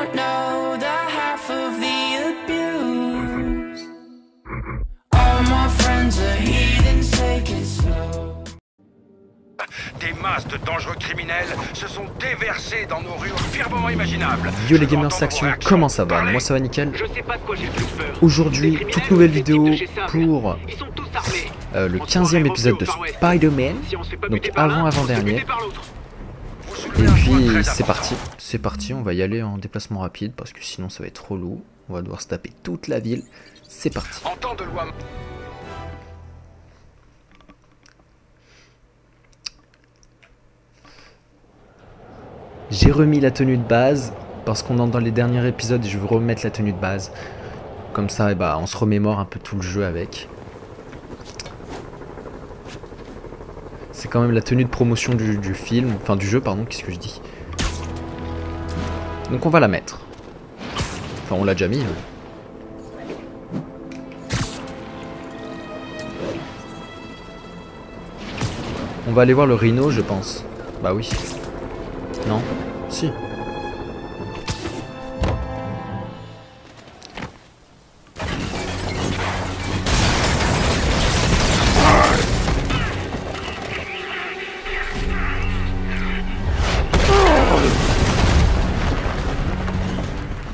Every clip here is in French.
don't know the half of the abuse. All my friends are heathens, take it slow. Des masses de dangereux criminels se sont déversés dans nos rues au pire moment imaginable. Yo les gamers Action, comment ça va? Moi ça va nickel. Aujourd'hui, toute nouvelle vidéo pour le 15e épisode de Spider-Man, donc avant-dernier. Et puis c'est parti, on va y aller en déplacement rapide parce que sinon ça va être relou. On va devoir se taper toute la ville. C'est parti. En temps de loi. J'ai remis la tenue de base parce qu'on entre dans les derniers épisodes et je veux remettre la tenue de base. Comme ça, on se remémore un peu tout le jeu avec. C'est quand même la tenue de promotion du film, enfin du jeu, pardon, qu'est-ce que je dis. Donc on va la mettre. Enfin, on l'a déjà mis. On va aller voir le Rhino, je pense. Bah oui. Non? Si.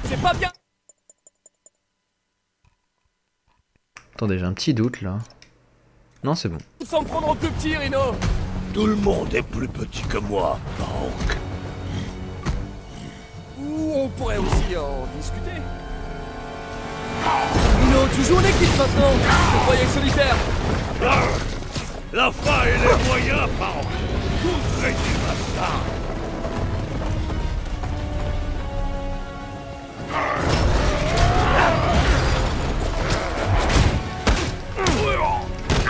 C'est pas bien. Attendez, j'ai un petit doute là. Non, c'est bon. Sans me prendre au plus petit, Rhino. Tout le monde est plus petit que moi, Hank. Ou on pourrait aussi en discuter. Rhino, tu joues en équipe maintenant. Je croyais solitaire. La fin et les moyens, Hank. Tout résume à ça.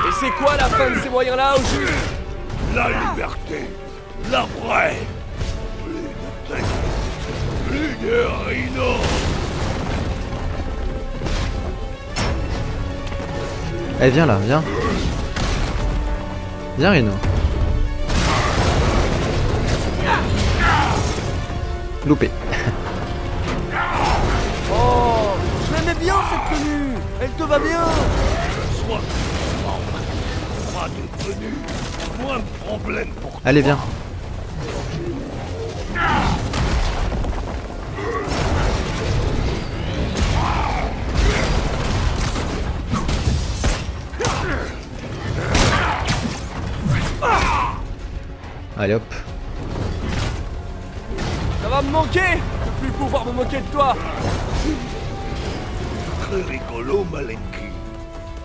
Et c'est quoi la fin de ces moyens-là, au juste? La liberté, la vraie. Plus de texte, plus de Rhino. Eh viens là, viens. Viens Rhino. Loupé. Oh, je l'aimais bien cette tenue. Elle te va bien. Sois pas de tenue, moins de problèmes pour toi. Allez viens. Allez hop. Ça va me manquer de plus pouvoir me moquer de toi. Très rigolo, Malenki.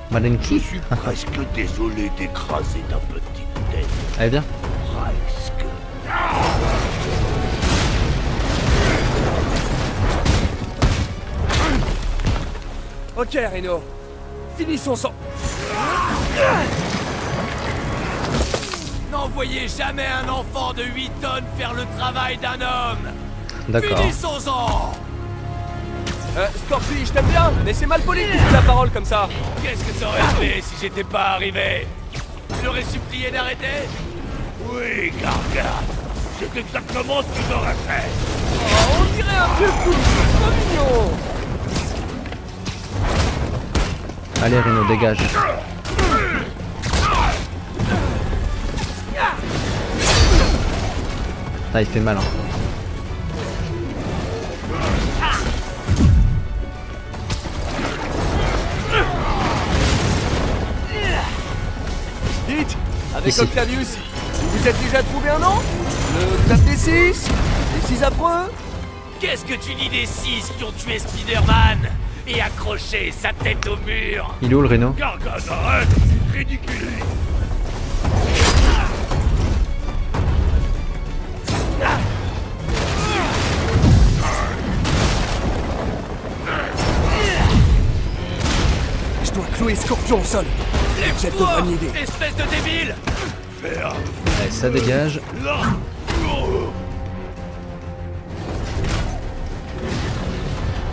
Je Malenki. suis presque désolé d'écraser ta petite tête. Allez viens. Presque. Ok, Rhino. Finissons sans. N'envoyez jamais un enfant de 8 tonnes faire le travail d'un homme. D'accord. Finissons-en. Scorpi, je t'aime bien, mais c'est mal poli de couper la parole comme ça. Qu'est-ce que ça aurait fait si j'étais pas arrivé? Tu l'aurais supplié d'arrêter? Oui, Gargant. C'est exactement ce que j'aurais fait. Oh, on dirait un vieux couple, trop mignon. Allez Rhino, dégage. Ah, il fait mal hein. Dites, avec Ici. Octavius, vous êtes déjà trouvé un nom? Le club des 6? Les 6 affreux? Qu'est-ce que tu dis des 6 qui ont tué Spider-Man et accroché sa tête au mur? Il est où le Rhino? Gargant, arrête. C'est ridicule. Je dois clouer Scorpion au sol. J'ai de bonne idée. Espèce de débile! Faire Allez, ça dégage. là.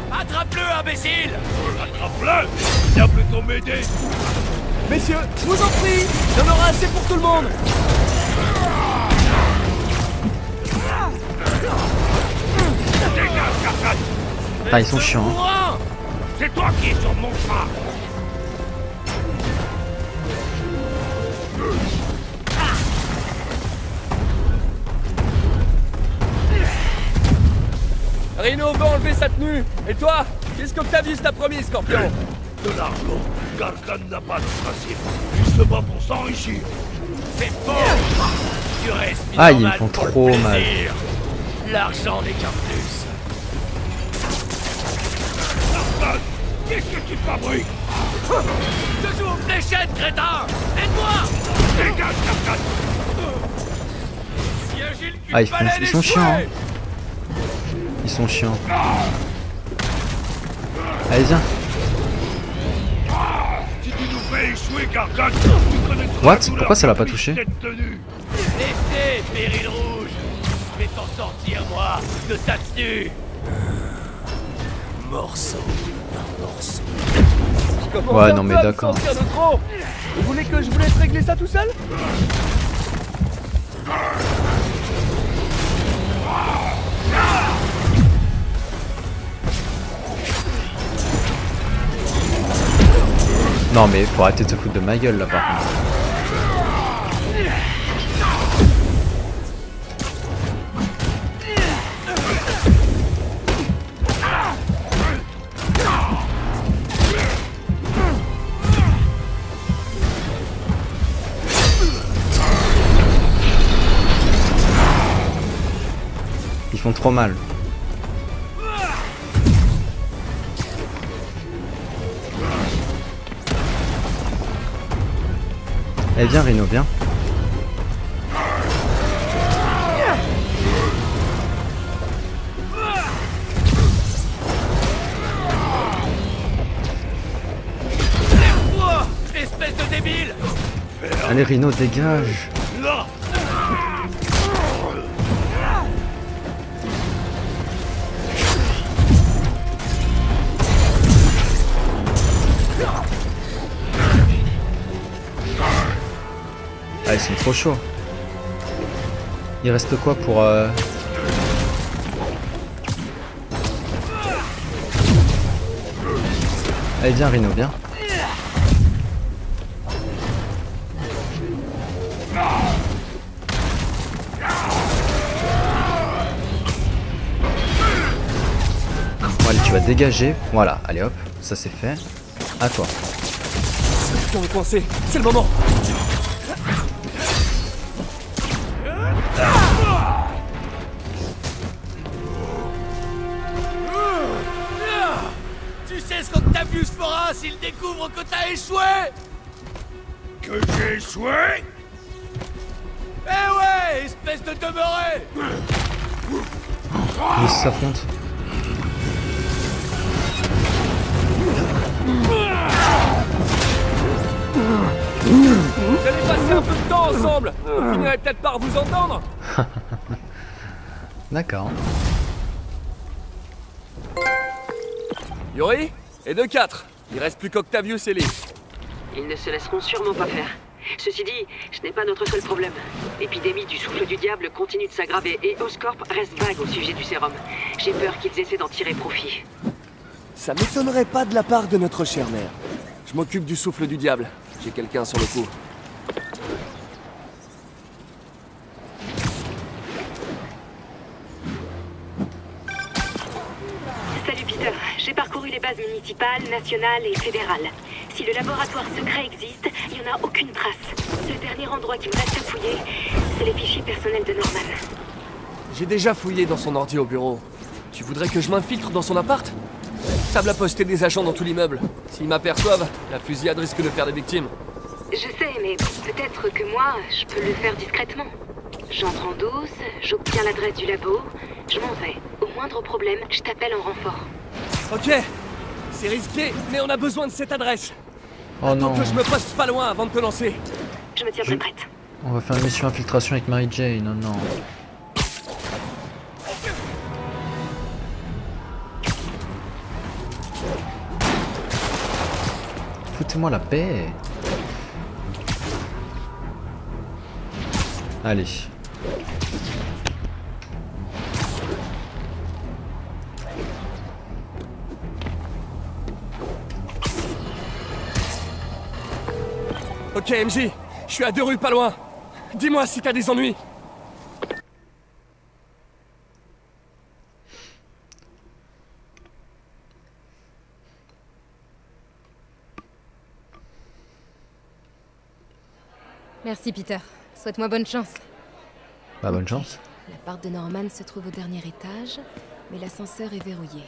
Attrape-le, imbécile! Attrape-le. Viens plutôt m'aider. Messieurs, je vous en prie, il y en aura assez pour tout le monde. Dégage, Gargant. Ah, ils sont chiants. Hein. C'est toi qui es sur mon chemin. Rhino veut enlever sa tenue. Et toi, qu'est-ce qu'Octavius t'a promis, Scorpion? De l'argent. Gargan n'a pas de principe. Il se bat pour s'enrichir. C'est faux. Tu restes Ah, ils me normal font pour le trop mal. plaisir. L'argent n'est qu'un plus. Gargan, qu'est-ce que tu fabriques? Je joue aux fléchettes, crétin. Aide-moi. Dégage, Gargan. Ah, ils sont chiants. Hein. Ils sont chiants. Allez, viens. Si tu nous fais échouer, Gargan, tu connaîtras What? la douleur Pourquoi ça l'a pas de touché? cette tenue. Laissez, Péril Rouge. Je vais t'en sortir, moi, de ta tenue. Morceau d'un morceau. Ouais, non, mais d'accord. Vous voulez que je vous laisse régler ça tout seul? Non, mais faut arrêter de se foutre de ma gueule là par contre. Ils font trop mal. Eh viens Rhino, viens. Espèce de débile. Allez Rhino, dégage. Là. Ah, ils sont trop chauds. Il reste quoi pour... Allez, viens Rhino, viens. Bon, allez, tu vas dégager. Voilà, allez hop, ça c'est fait. À toi. On est coincé, c'est le moment. Tu sais ce qu'Octavius fera s'il découvre que t'as échoué? Que j'ai échoué? Eh ouais, espèce de demeuré! Ils s'affrontent. Vous allez passer un peu de temps ensemble. On finirait peut-être par vous entendre. D'accord. Yuri, et de 4. Il reste plus qu'Octavius et Lee. Ils ne se laisseront sûrement pas faire. Ceci dit, ce n'est pas notre seul problème. L'épidémie du souffle du diable continue de s'aggraver et Oscorp reste vague au sujet du sérum. J'ai peur qu'ils essaient d'en tirer profit. Ça m'étonnerait pas de la part de notre chère mère. Je m'occupe du souffle du diable. J'ai quelqu'un sur le coup. Salut Peter, j'ai parcouru les bases municipales, nationales et fédérales. Si le laboratoire secret existe, il n'y en a aucune trace. Le dernier endroit qui me reste à fouiller, c'est les fichiers personnels de Norman. J'ai déjà fouillé dans son ordi au bureau. Tu voudrais que je m'infiltre dans son appart? Sable a posté des agents dans tout l'immeuble. S'ils m'aperçoivent, la fusillade risque de faire des victimes. Je sais, mais peut-être que moi, je peux le faire discrètement. J'entre en douce, j'obtiens l'adresse du labo, je m'en vais. Au moindre problème, je t'appelle en renfort. Ok, c'est risqué, mais on a besoin de cette adresse. Oh non. Attends que je me poste pas loin avant de te lancer. Je me tiendrai prête. On va faire une mission infiltration avec Mary Jane, non non. Foutez-moi la paix. Allez. Ok, MJ, je suis à 2 rues pas loin. Dis-moi si t'as des ennuis. Merci Peter. Souhaite-moi bonne chance. Bah bonne chance. L'appart de Norman se trouve au dernier étage, mais l'ascenseur est verrouillé.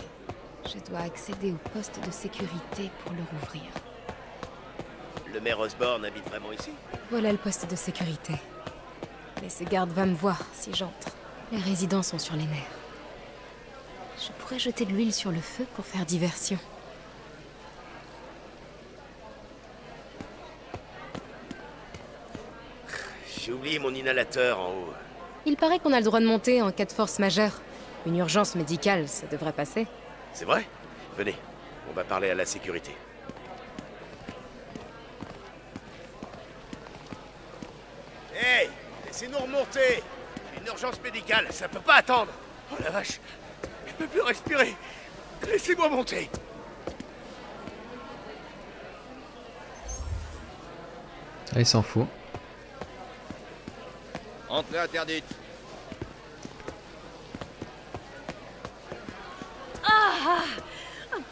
Je dois accéder au poste de sécurité pour le rouvrir. Le maire Osborne habite vraiment ici? Voilà le poste de sécurité. Mais ce garde va me voir si j'entre. Les résidents sont sur les nerfs. Je pourrais jeter de l'huile sur le feu pour faire diversion. J'ai oublié mon inhalateur en haut. Il paraît qu'on a le droit de monter en cas de force majeure. Une urgence médicale, ça devrait passer. C'est vrai? Venez, on va parler à la sécurité. Hey! Laissez-nous remonter! J'ai une urgence médicale, ça peut pas attendre! Oh la vache! Je peux plus respirer! Laissez-moi monter! Ah, il s'en fout. Entrée interdite.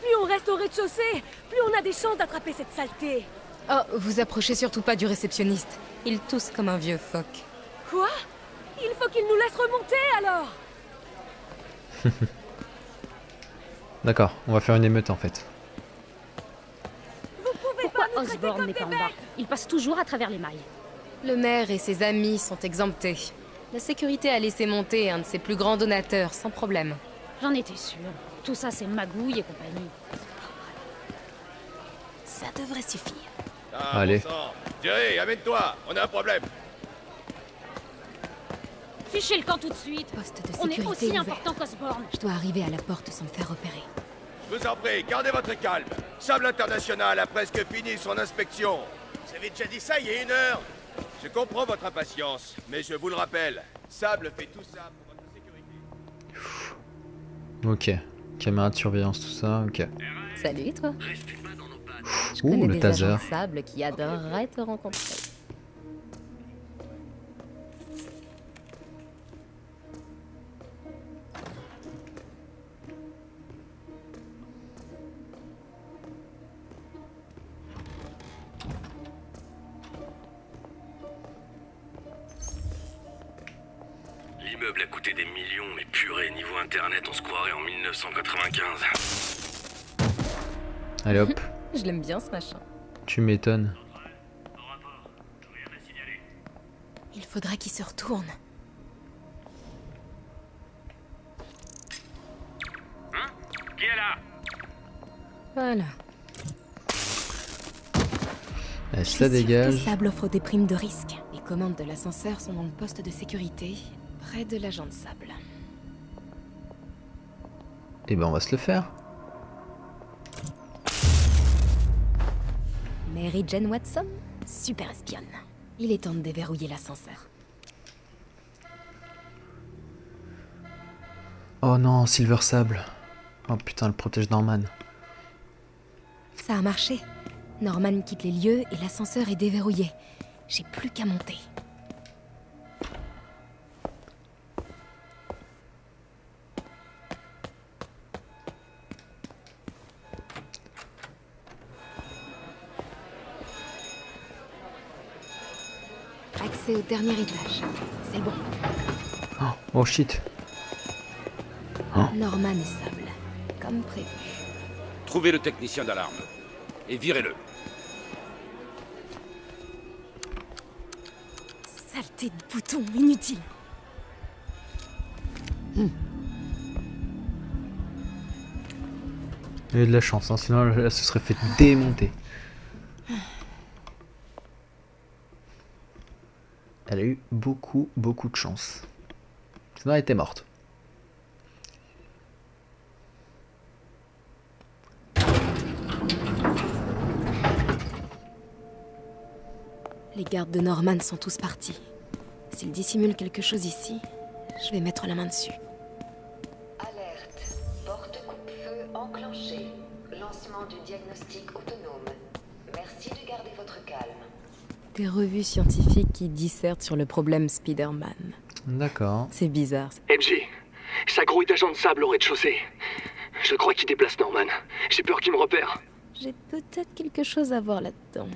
Plus on reste au rez-de-chaussée, plus on a des chances d'attraper cette saleté. Oh, vous approchez surtout pas du réceptionniste. Il tousse comme un vieux phoque. Quoi? Il faut qu'il nous laisse remonter alors. D'accord, on va faire une émeute en fait. Vous pouvez Pourquoi pas nous traiter Osborne comme n'est des pas en bêtes. bas? Il passe toujours à travers les mailles. Le maire et ses amis sont exemptés. La sécurité a laissé monter un de ses plus grands donateurs, sans problème. J'en étais sûre. Tout ça, c'est magouille et compagnie. Ça devrait suffire. Ah, Allez. bon sang. Jerry, amène-toi, on a un problème. Fichez le camp tout de suite. Poste de On est sécurité aussi ouvert. important qu'Osborne. Je dois arriver à la porte sans me faire repérer. Je vous en prie, gardez votre calme. Sable International a presque fini son inspection. Vous avez déjà dit ça il y a 1 heure. Je comprends votre impatience, mais je vous le rappelle, Sable fait tout ça pour votre sécurité. Ok. Caméra de surveillance, tout ça, ok. Salut, toi. Je Ouh, connais le des taser. agents de sable qui adoreraient te rencontrer. L'immeuble a coûté des millions, mais purée, niveau internet, on se croirait en 1995. Allez hop, Je l'aime bien, ce machin. tu m'étonnes. Il faudrait qu'il se retourne. Qui est là? Voilà. Allez, Je ça suis sûre que dégage. Sable offre des primes de risque. Les commandes de l'ascenseur sont dans le poste de sécurité, près de l'agent de Sable. Et ben on va se le faire. Mary Jane Watson, super espionne. Il est temps de déverrouiller l'ascenseur. Oh non, Silver Sable. Oh putain, le protège Norman. Ça a marché. Norman quitte les lieux et l'ascenseur est déverrouillé. J'ai plus qu'à monter. Accès au dernier étage. C'est bon. Oh shit. Norman et Sable. Comme prévu. Trouvez le technicien d'alarme et virez-le. Saleté de bouton inutile. Il y a eu de la chance, hein, sinon elle se serait fait démonter. Elle a eu beaucoup de chance. Sinon elle était morte. Les gardes de Norman sont tous partis. S'ils dissimulent quelque chose ici, je vais mettre la main dessus. Alerte. Porte coupe-feu enclenchée. Lancement du diagnostic autonome. Merci de garder votre calme. Des revues scientifiques qui dissertent sur le problème Spider-Man. D'accord. C'est bizarre. MJ, ça grouille d'agents de sable au rez-de-chaussée. Je crois qu'il déplace Norman. J'ai peur qu'il me repère. J'ai peut-être quelque chose à voir là-dedans.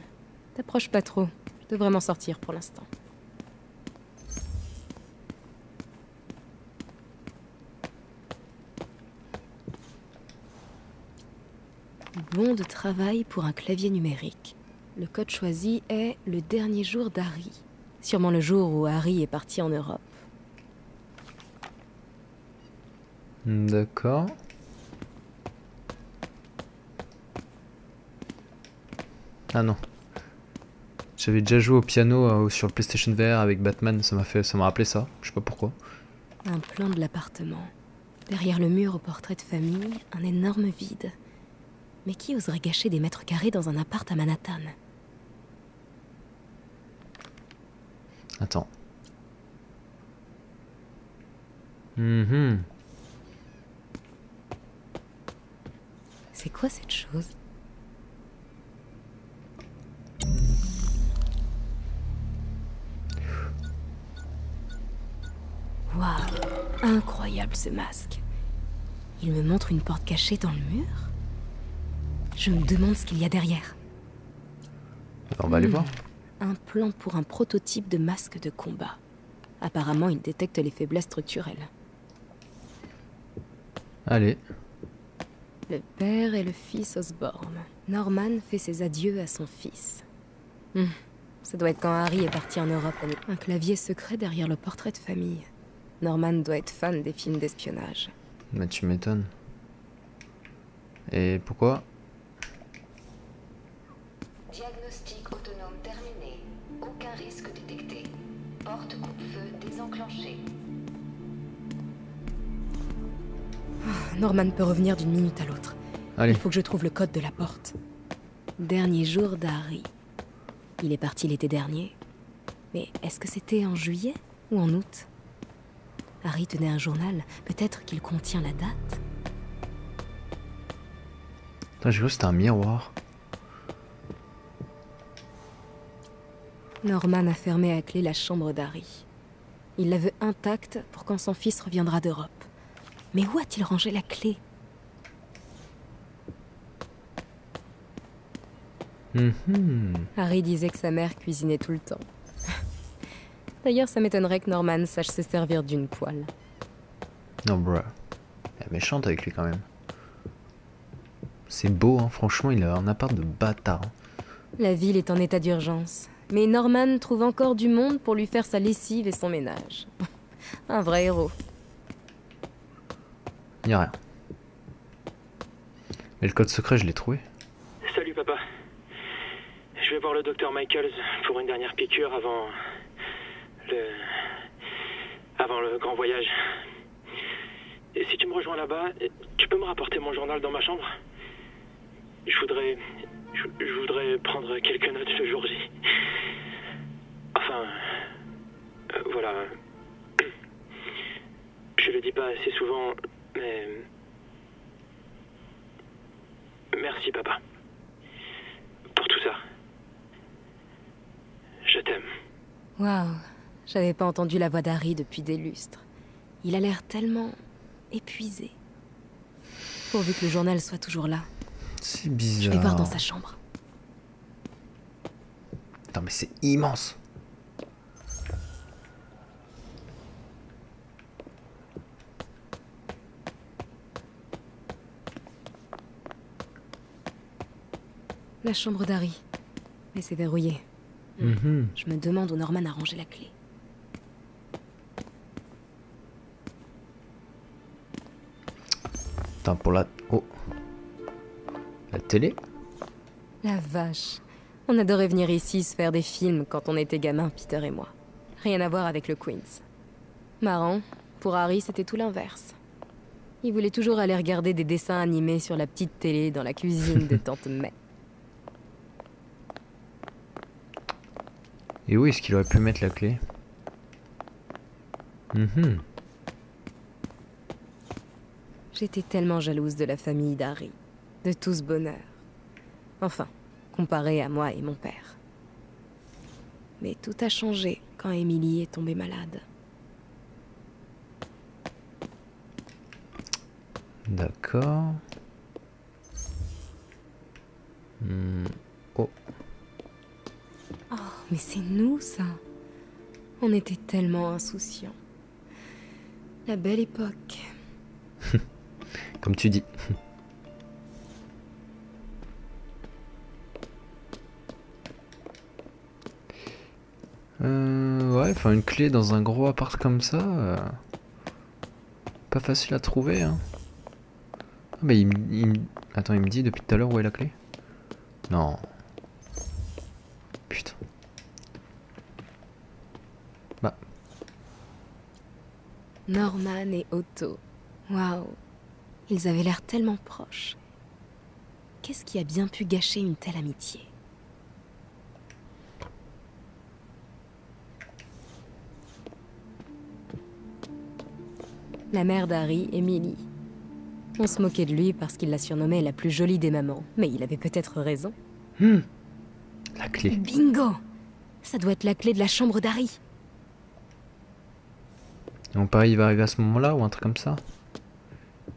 T'approches pas trop. Je devrais m'en sortir pour l'instant. Bon de travail pour un clavier numérique. Le code choisi est le dernier jour d'Harry. Sûrement le jour où Harry est parti en Europe. D'accord. Ah non. J'avais déjà joué au piano sur le PlayStation VR avec Batman, ça m'a rappelé ça, je sais pas pourquoi. Un plan de l'appartement. Derrière le mur au portrait de famille, un énorme vide. Mais qui oserait gâcher des mètres carrés dans un appart à Manhattan? Attends. C'est quoi cette chose? Waouh, incroyable ce masque. Il me montre une porte cachée dans le mur. Je me demande ce qu'il y a derrière. On va aller voir. Un plan pour un prototype de masque de combat. Apparemment, il détecte les faiblesses structurelles. Allez. Le père et le fils Osborn. Norman fait ses adieux à son fils. Ça doit être quand Harry est parti en Europe. Un clavier secret derrière le portrait de famille. Norman doit être fan des films d'espionnage. Mais tu m'étonnes. Et pourquoi? Diagnostic autonome terminé. Aucun risque détecté. Porte coupe-feu désenclenchée. Norman peut revenir d'une minute à l'autre. Allez. Il faut que je trouve le code de la porte. Dernier jour d'Harry. Il est parti l'été dernier. Mais est-ce que c'était en juillet ou en août? Harry tenait un journal. Peut-être qu'il contient la date. J'ai cru que c'était un miroir. Norman a fermé à clé la chambre d'Harry. Il la veut intacte pour quand son fils reviendra d'Europe. Mais où a-t-il rangé la clé? Harry disait que sa mère cuisinait tout le temps. D'ailleurs, ça m'étonnerait que Norman sache se servir d'une poêle. Non, bruh. Elle est méchante avec lui quand même. C'est beau, hein. Franchement, il a un appart de bâtard. La ville est en état d'urgence. Mais Norman trouve encore du monde pour lui faire sa lessive et son ménage. Un vrai héros. Y'a rien. Mais le code secret, je l'ai trouvé. Salut papa. Je vais voir le docteur Michaels pour une dernière piqûre avant le grand voyage. Et si tu me rejoins là-bas, tu peux me rapporter mon journal dans ma chambre? Je voudrais prendre quelques notes le jour J. Enfin, voilà. Je le dis pas assez souvent, mais... Merci papa. Pour tout ça. Je t'aime. Waouh, j'avais pas entendu la voix d'Harry depuis des lustres. Il a l'air tellement épuisé. Pourvu que le journal soit toujours là. C'est bizarre. Je vais voir dans sa chambre. Attends, mais c'est immense. La chambre d'Harry. Mais c'est verrouillé. Je me demande où Norman a rangé la clé. Attends, pour la... Oh. La télé? La vache. On adorait venir ici se faire des films quand on était gamin, Peter et moi. Rien à voir avec le Queens. Marrant, pour Harry c'était tout l'inverse. Il voulait toujours aller regarder des dessins animés sur la petite télé dans la cuisine de Tante May. Et où est-ce qu'il aurait pu mettre la clé? J'étais tellement jalouse de la famille d'Harry, de tout ce bonheur. Enfin, comparé à moi et mon père. Mais tout a changé quand Emily est tombée malade. D'accord. Oh. Oh, mais c'est nous, ça. On était tellement insouciants. La belle époque. Comme tu dis. Ouais, enfin une clé dans un gros appart comme ça, pas facile à trouver, hein. Ah, mais attends, il me dit depuis tout à l'heure où est la clé? Non. Putain. Bah. Norman et Otto. Waouh. Ils avaient l'air tellement proches. Qu'est-ce qui a bien pu gâcher une telle amitié? La mère d'Harry, Emily. On se moquait de lui parce qu'il la surnommait la plus jolie des mamans, mais il avait peut-être raison. La clé. Bingo! Ça doit être la clé de la chambre d'Harry. On parie il va arriver à ce moment-là ou un truc comme ça.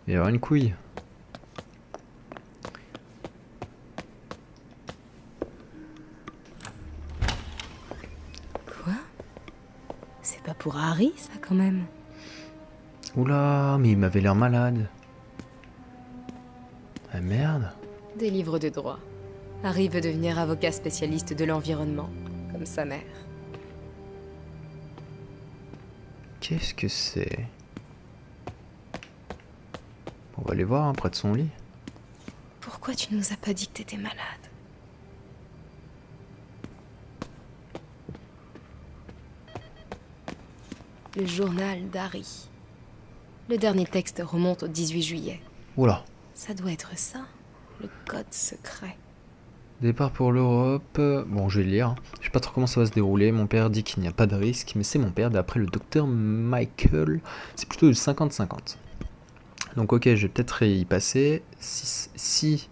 Il va y avoir une couille. Quoi? C'est pas pour Harry, ça, quand même. Oula, mais il m'avait l'air malade. Ah merde. Des livres de droit. Harry veut devenir avocat spécialiste de l'environnement, comme sa mère. Qu'est-ce que c'est? On va aller voir, hein, près de son lit. Pourquoi tu nous as pas dit que t'étais malade? Le journal d'Harry. Le dernier texte remonte au 18 juillet. Oula. Ça doit être ça, le code secret. Départ pour l'Europe. Bon, je vais le lire, hein. Je sais pas trop comment ça va se dérouler. Mon père dit qu'il n'y a pas de risque, mais c'est mon père. D'après le docteur Michael, c'est plutôt du 50-50. Donc ok, je vais peut-être y passer. Si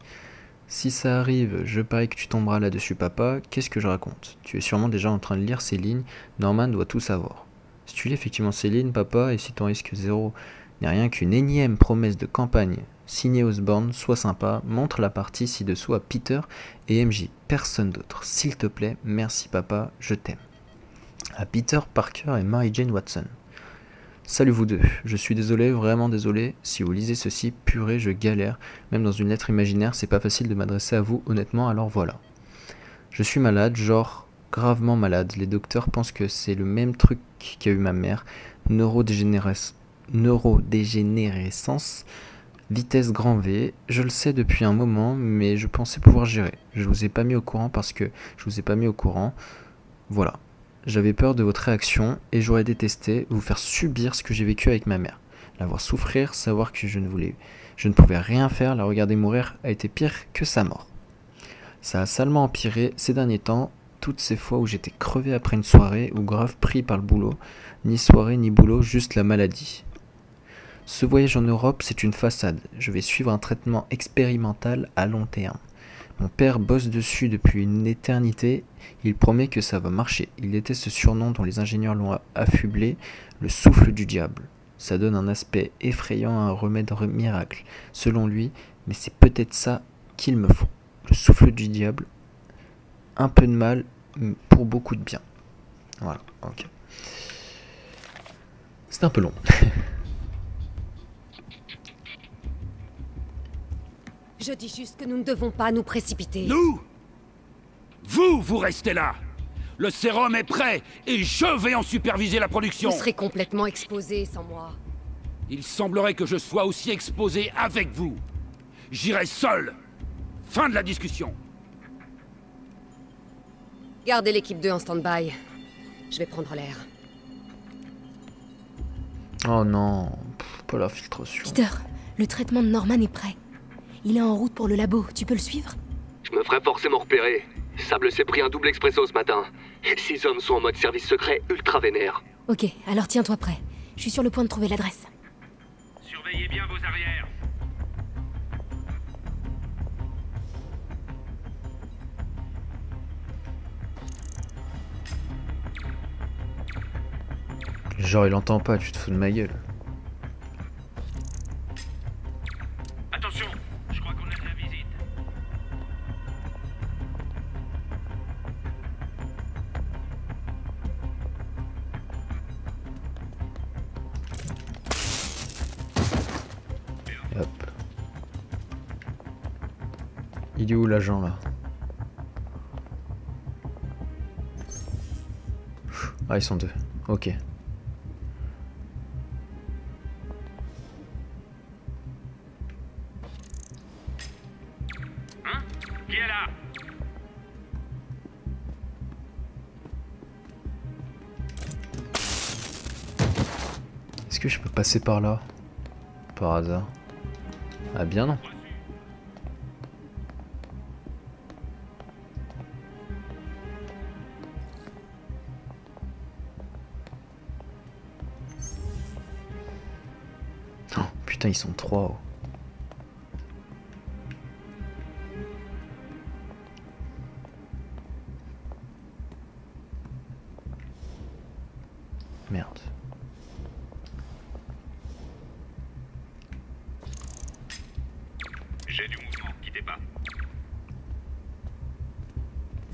ça arrive, je parie que tu tomberas là-dessus, papa. Qu'est-ce que je raconte? Tu es sûrement déjà en train de lire ces lignes. Norman doit tout savoir. Si tu lis effectivement ces lignes, papa, et si ton risque zéro n'est rien qu'une énième promesse de campagne signée Osborne, sois sympa, montre la partie ci-dessous à Peter et MJ, personne d'autre. S'il te plaît, merci papa, je t'aime. À Peter Parker et Mary Jane Watson. Salut vous deux, je suis désolé, vraiment désolé, si vous lisez ceci, purée, je galère, même dans une lettre imaginaire, c'est pas facile de m'adresser à vous, honnêtement, alors voilà. Je suis malade, genre gravement malade, les docteurs pensent que c'est le même truc qu'a eu ma mère, neurodégénérescence, vitesse grand V, je le sais depuis un moment, mais je pensais pouvoir gérer. Je vous ai pas mis au courant parce que je vous ai pas mis au courant, voilà. J'avais peur de votre réaction et j'aurais détesté vous faire subir ce que j'ai vécu avec ma mère. La voir souffrir, savoir que je ne pouvais rien faire, la regarder mourir a été pire que sa mort. Ça a salement empiré ces derniers temps, toutes ces fois où j'étais crevé après une soirée ou grave pris par le boulot, ni soirée ni boulot, juste la maladie. Ce voyage en Europe, c'est une façade. Je vais suivre un traitement expérimental à long terme. Mon père bosse dessus depuis une éternité, il promet que ça va marcher. Il déteste ce surnom dont les ingénieurs l'ont affublé, le souffle du diable. Ça donne un aspect effrayant à un remède miracle, selon lui, mais c'est peut-être ça qu'il me faut. Le souffle du diable, un peu de mal pour beaucoup de bien. Voilà, ok. C'est un peu long. Je dis juste que nous ne devons pas nous précipiter. Nous? Vous restez là. Le sérum est prêt et je vais en superviser la production. Vous serez complètement exposé sans moi. Il semblerait que je sois aussi exposé avec vous. J'irai seul. Fin de la discussion. Gardez l'équipe 2 en stand-by. Je vais prendre l'air. Oh non, pas la filtration. Peter, le traitement de Norman est prêt. Il est en route pour le labo, tu peux le suivre? Je me ferai forcément repérer. Sable s'est pris un double expresso ce matin. 6 hommes sont en mode service secret ultra vénère. Ok, alors tiens-toi prêt. Je suis sur le point de trouver l'adresse. Surveillez bien vos arrières. Genre il entend pas, tu te fous de ma gueule. Attention, je crois qu'on a de la visite. Et hop. Il est où l'agent là? Ah ils sont deux, ok. Hein? Qui est là? Est-ce que je peux passer par là? Par hasard? Ah bien non. Oh, putain ils sont trois. Merde. J'ai du mouvement, quittez pas.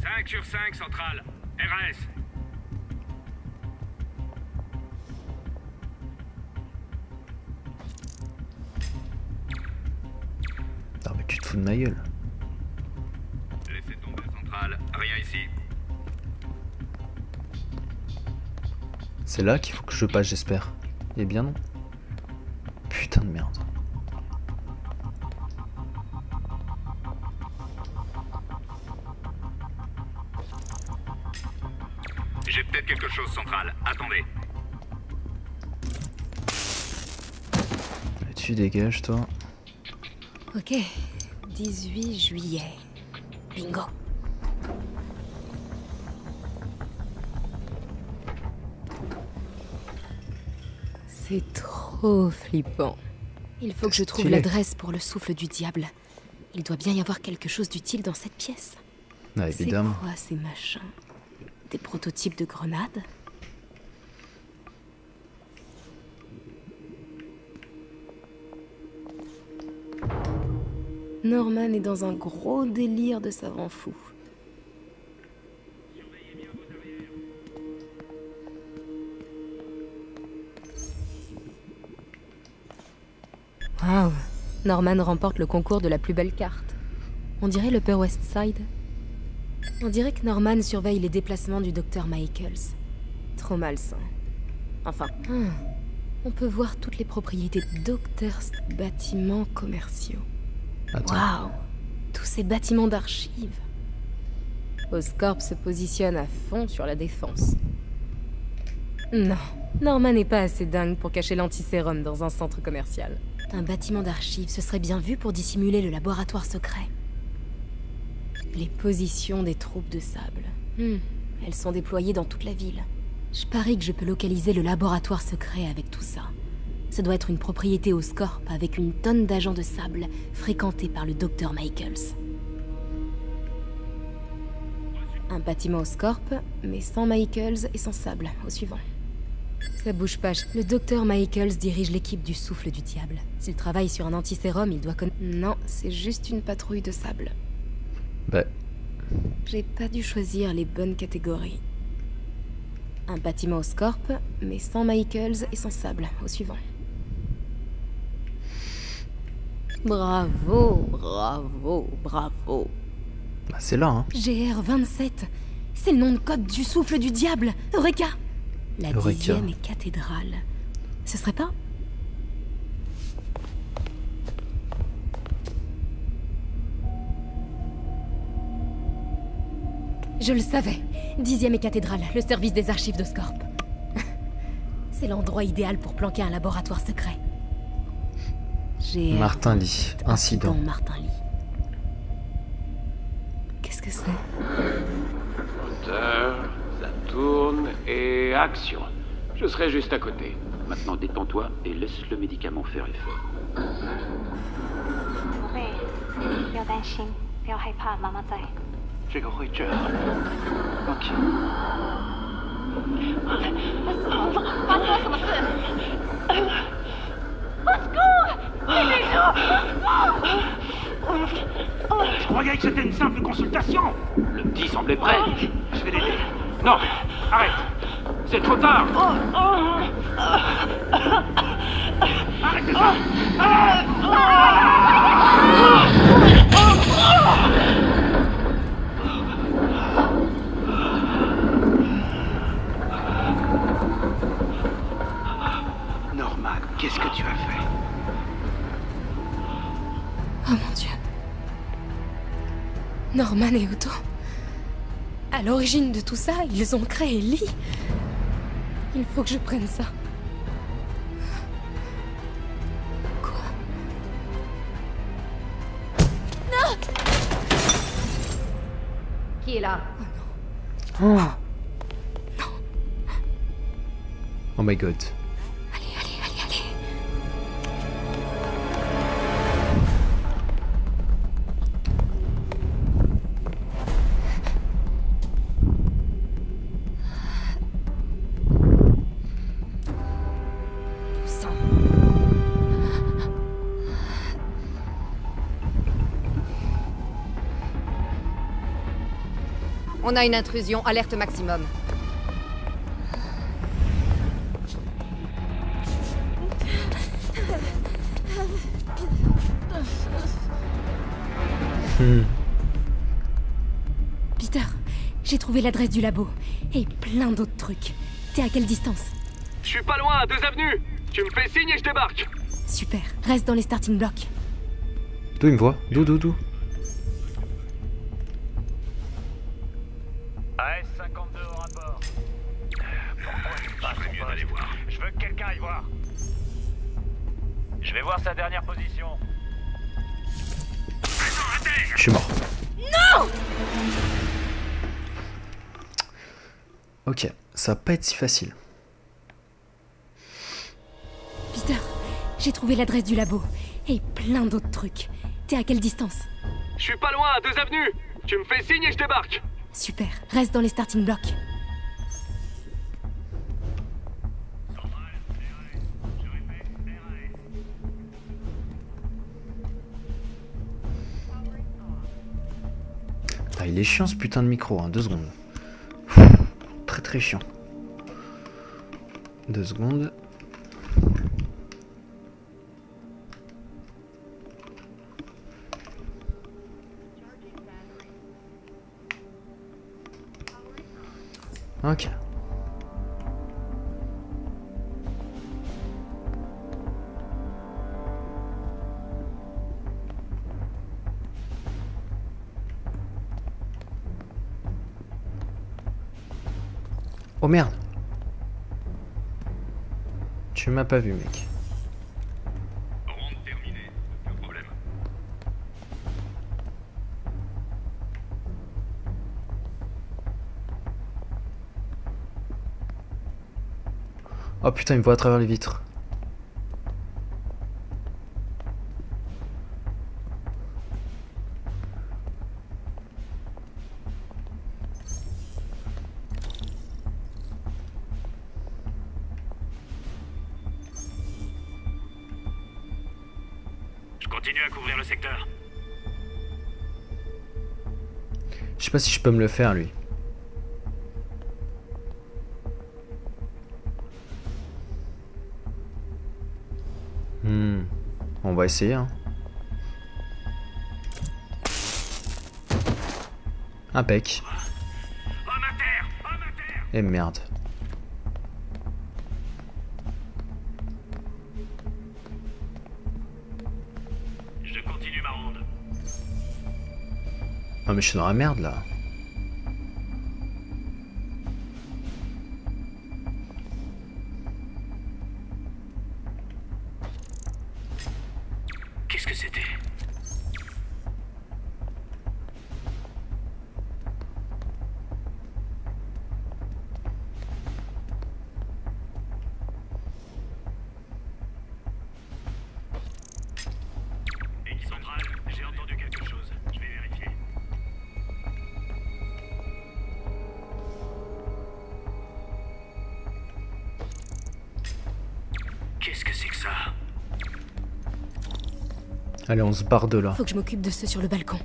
5 sur 5, centrale. RAS. Ah mais tu te fous de ma gueule. Laissez tomber, centrale. Rien ici. C'est là qu'il faut que je passe, j'espère. Eh bien non. Putain de merde. J'ai peut-être quelque chose, centrale. Attendez. Tu dégages toi. Ok, 18 juillet. Bingo. C'est trop flippant. Il faut que je trouve l'adresse pour le souffle du diable. Il doit bien y avoir quelque chose d'utile dans cette pièce. Ah, évidemment. C'est quoi ces machins? Des prototypes de grenades? Norman est dans un gros délire de savant fou. Waouh, Norman remporte le concours de la plus belle carte. On dirait l'Upper West Side. On dirait que Norman surveille les déplacements du Dr. Michaels. Trop malsain. Enfin, on peut voir toutes les propriétés d'Oakhurst bâtiments commerciaux. Waouh, tous ces bâtiments d'archives. Oscorp se positionne à fond sur la défense. Non, Norman n'est pas assez dingue pour cacher l'antisérum dans un centre commercial. Un bâtiment d'archives, ce serait bien vu pour dissimuler le laboratoire secret. Les positions des troupes de sable. Elles sont déployées dans toute la ville. Je parie que je peux localiser le laboratoire secret avec tout ça. Ça doit être une propriété Oscorp avec une tonne d'agents de sable fréquentés par le Dr. Michaels. Un bâtiment Oscorp, mais sans Michaels et sans sable. Au suivant. Ça bouge pas. Le Dr. Michaels dirige l'équipe du souffle du diable. S'il travaille sur un antisérum, il doit connaître... Non, c'est juste une patrouille de sable. Bah... J'ai pas dû choisir les bonnes catégories. Un bâtiment Oscorp, mais sans Michaels et sans sable. Au suivant. Bravo, bravo, bravo. Bah c'est là, hein. GR27. C'est le nom de code du souffle du diable. Eureka! La 10e est cathédrale. Ce serait pas? Je le savais. 10e et cathédrale, le service des archives d'Oscorp. C'est l'endroit idéal pour planquer un laboratoire secret. Martin Lee. Incident. Martin Lee. Qu'est-ce que c'est? Moteur, ça tourne et action. Je serai juste à côté. Maintenant détends-toi et laisse le médicament faire effet. Ok. Je croyais que c'était une simple consultation. Le petit semblait prêt. Je vais l'aider. Non, arrête. C'est trop tard. Arrêtez ça. Norman, qu'est-ce que tu as fait? Oh mon Dieu. Norman et Otto. À l'origine de tout ça, ils ont créé Lee. Il faut que je prenne ça. Quoi? Non! Qui est là? Oh. Non. Oh my god. On a une intrusion, alerte maximum. Peter, j'ai trouvé l'adresse du labo. Et plein d'autres trucs. T'es à quelle distance? Je suis pas loin, à 2 avenues. Tu me fais signe et je débarque. Super, reste dans les starting blocks. D'où il me voit? D'où? AS-52 au rapport. Pourquoi tu me passes mieux d'aller voir? Je veux que quelqu'un aille voir. Je vais voir sa dernière position. Je suis mort. Non! Ok, ça va pas être si facile. Peter, j'ai trouvé l'adresse du labo. Et plein d'autres trucs. T'es à quelle distance? Je suis pas loin, à 2 avenues. Tu me fais signe et je débarque. Super, reste dans les starting blocks. Ah, il est chiant ce putain de micro, hein, 2 secondes. Très très chiant. 2 secondes. Ok. Oh merde. Tu m'as pas vu, mec. Ronde terminée. Aucun problème. Oh putain, il me voit à travers les vitres. Je continue à couvrir le secteur. Je sais pas si je peux me le faire, lui. On va essayer, hein. Impec. Et merde. Je continue ma ronde. Ah mais je suis dans la merde là. Qu'est-ce que c'était? Équipe centrale, j'ai entendu quelque chose. Je vais vérifier. Allez, on se barre de là. Faut que je m'occupe de ceux sur le balcon.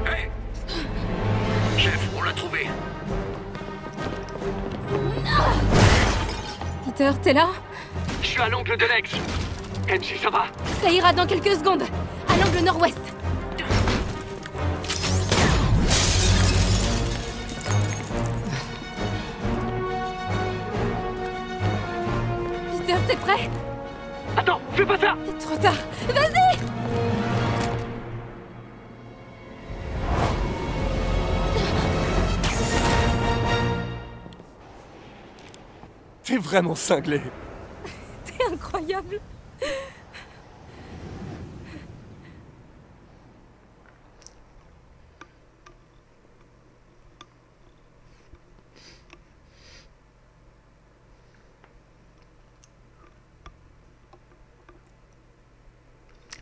Hey chef, on l'a trouvé. Peter, t'es là? Je suis à l'angle de l'ex. MC, ça va? Ça ira dans quelques secondes. À l'angle nord-ouest. Peter, t'es prêt? Attends, fais pas ça! Trop tard. Vas-y! T'es vraiment cinglé. T'es incroyable.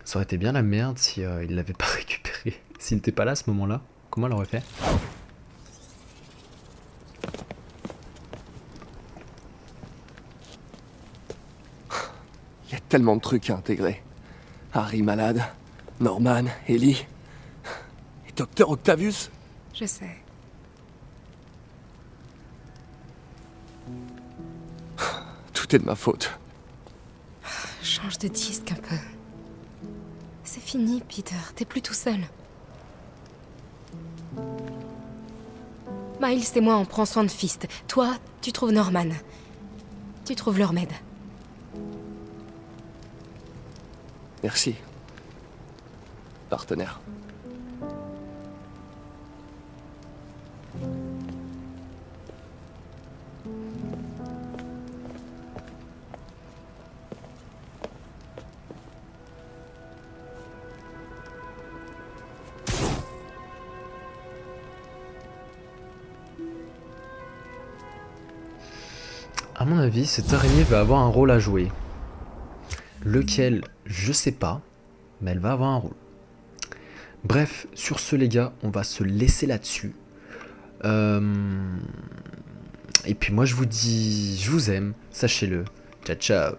Ça aurait été bien la merde si il l'avait pas récupéré. S'il n'était pas là à ce moment-là, comment il aurait fait? Il y a tellement de trucs à intégrer. Harry malade, Norman, Ellie, et Docteur Octavius. Je sais. Tout est de ma faute. Change de disque un peu. C'est fini, Peter. T'es plus tout seul. Miles et moi, on prend soin de Fist. Toi, tu trouves Norman. Tu trouves leur remède. Merci. Partenaire. À mon avis, cette araignée va avoir un rôle à jouer. Lequel, je sais pas, mais elle va avoir un rôle. Bref, sur ce les gars, on va se laisser là-dessus. Et puis moi je vous dis, je vous aime, sachez-le. Ciao ciao.